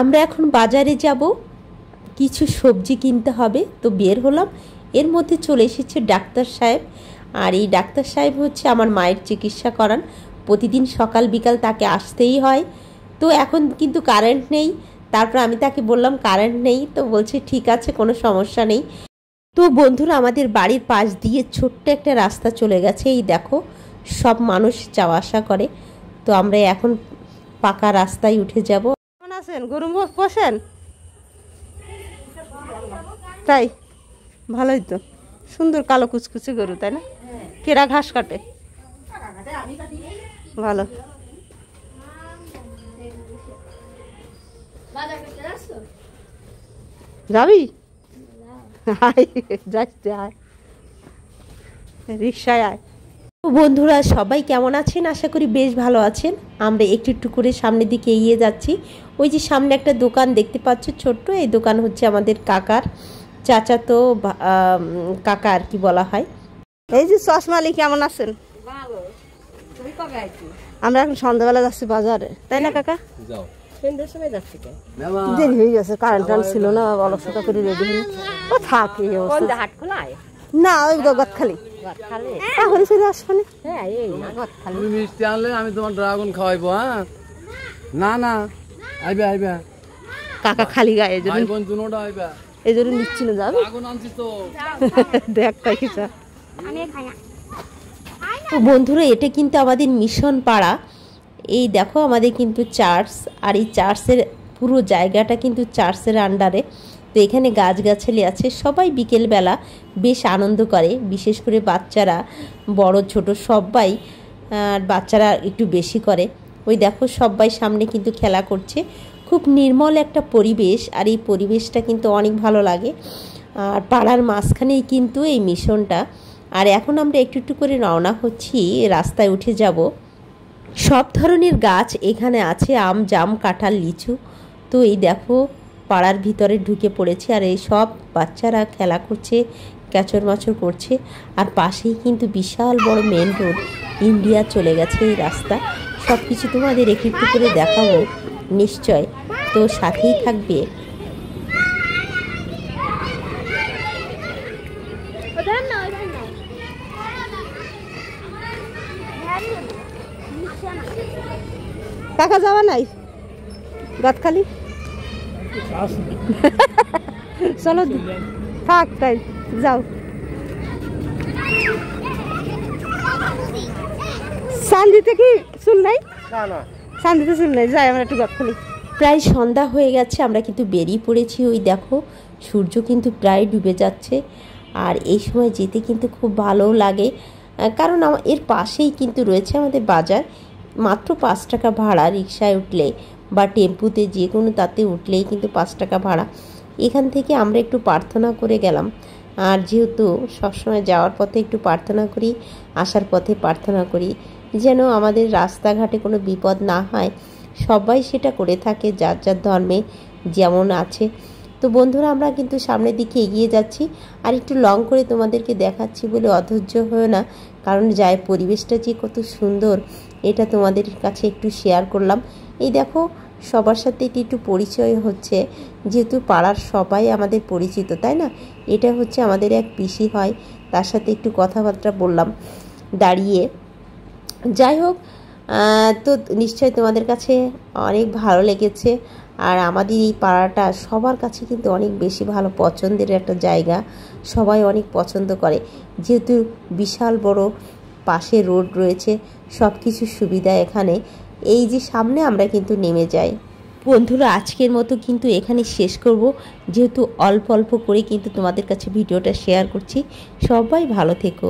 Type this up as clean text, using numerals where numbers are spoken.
আমরা এখন বাজারে যাব, কিছু সবজি কিনতে হবে। তো বের হলাম, এর মধ্যে চলে এসেছে ডাক্তার সাহেব। আর এই ডাক্তার সাহেব হচ্ছে আমার মায়ের চিকিৎসা করান, প্রতিদিন সকাল বিকাল তাকে আসতেই হয়। তো এখন কিন্তু কারেন্ট নেই, তারপর আমি তাকে বললাম কারেন্ট নেই, তো বলছে ঠিক আছে কোনো সমস্যা নেই। তো বন্ধুরা, আমাদের বাড়ির পাশ দিয়ে ছোট্ট একটা রাস্তা চলে গেছে, এই দেখো সব মানুষ যাওয়া আসা করে। তো আমরা এখন পাকা রাস্তায় উঠে যাব। কেমন আছেন? গরু পোষেন? তাই ভালোই তো, সুন্দর কালো কুচকুচে গরু, তাই না? কেরা ঘাস কাটে? ভালো। যাবি? রিক্সায় আয়। বন্ধুরা সবাই কেমন আছেন? আশা করি বেশ ভালো আছেন। আমরা একটু একটু করে সামনের দিকে এগিয়ে যাচ্ছি। ওই যে সামনে একটা দোকান দেখতে পাচ্ছ ছোট্ট, এই দোকান হচ্ছে আমাদের কাকার, চাচাতো কাকা আর কি বলা হয়। এই যে চশমালি, কেমন আছেন? আমরা এখন সন্ধ্যাবেলা যাচ্ছি বাজারে, তাই না কাকা? দেরি হয়ে গেছে, কারেন্ট ছিল না, অলসতা করে রেডি হয়ে ও থাকে না, ওই গদখালি তাহলে চলে আসবানি। মিষ্টি আনলে আমি তোমার ড্রাগন খাওয়াইবো। হ্যাঁ না না, আইবে আইবে কাকা খালি গায়ে এই জন্য নিচ্ছি না, যাবে দেখ কাকিটা। তো বন্ধুরা, এটা কিন্তু আমাদের মিশন পাড়া। এই দেখো আমাদের কিন্তু চার্চ, আর এই চার্চের পুরো জায়গাটা কিন্তু চার্চের আন্ডারে। তো এখানে গাছগাছালি আছে, সবাই বিকেলবেলা বেশ আনন্দ করে, বিশেষ করে বাচ্চারা, বড় ছোট সবাই। আর বাচ্চারা একটু বেশি করে। ওই দেখো সবাই সামনে কিন্তু খেলা করছে, খুব নির্মল একটা পরিবেশ, আর এই পরিবেশটা কিন্তু অনেক ভালো লাগে। আর পাড়ার মাঝখানেই কিন্তু এই মিশনটা। আর এখন আমরা একটু একটু করে রওনা হচ্ছি, রাস্তায় উঠে যাব। সব ধরনের গাছ এখানে আছে, আম জাম কাঁঠাল লিচু। তো এই দেখো পাড়ার ভিতরে ঢুকে পড়েছে, আর এই সব বাচ্চারা খেলা করছে, ক্যাচর মাচর করছে। আর পাশেই কিন্তু বিশাল বড় মেন রোড, ইন্ডিয়া চলে গেছে এই রাস্তা। সব কিছু তোমাদের একটু একটু করে দেখাবো নিশ্চয়, তো সাথেই থাকবে। কাকা যাওয়া নাই গদখালি? চলো থাক, তাই যাও। সান্দিতে কি চুল নাই? সান্দিতে চুল নাই, যাই আমরা একটু গদখালি। প্রায় সন্ধ্যা হয়ে গেছে, আমরা কিন্তু বেরিয়ে পড়েছি। ওই দেখো সূর্য কিন্তু প্রায় ডুবে যাচ্ছে। আর এই সময় যেতে কিন্তু খুব ভালো লাগে, কারণ এর পাশেই কিন্তু রয়েছে আমাদের বাজার। মাত্র 5 টাকা ভাড়া রিক্সায় উঠলে বা টেম্পুতে, যে কোনো তাতে উঠলেই কিন্তু 5 টাকা ভাড়া। এখান থেকে আমরা একটু প্রার্থনা করে গেলাম। আর যেহেতু সবসময় যাওয়ার পথে একটু প্রার্থনা করি, আসার পথে প্রার্থনা করি, যেন আমাদের রাস্তাঘাটে কোনো বিপদ না হয়। সবাই সেটা করে থাকে যার যার ধর্মে যেমন আছে। তো বন্ধুরা, আমরা কিন্তু সামনের দিকে এগিয়ে যাচ্ছি। আর একটু লং করে তোমাদেরকে দেখাচ্ছি বলে অধৈর্য হয়েও না, কারণ যায় পরিবেশটা যে কত সুন্দর এটা তোমাদের কাছে একটু শেয়ার করলাম। এই দেখো সবার সাথে একটু পরিচয় হচ্ছে, যেহেতু পাড়ার সবাই আমাদের পরিচিত, তাই না? এটা হচ্ছে আমাদের এক পিসি হয়, তার সাথে একটু কথাবার্তা বললাম দাঁড়িয়ে। যাই হোক, তো নিশ্চয় তোমাদের কাছে অনেক ভালো লেগেছে। আর আমাদের এই পাড়াটা সবার কাছে কিন্তু অনেক বেশি ভালো পছন্দের একটা জায়গা, সবাই অনেক পছন্দ করে, যেহেতু বিশাল বড় পাশে রোড রয়েছে, সব কিছু সুবিধা এখানে। এই যে সামনে আমরা কিন্তু নেমে যাই। বন্ধুরা, আজকের মতো কিন্তু এখানে শেষ করব, যেহেতু অল্প অল্প করে কিন্তু তোমাদের কাছে ভিডিওটা শেয়ার করছি। সবাই ভালো থেকো।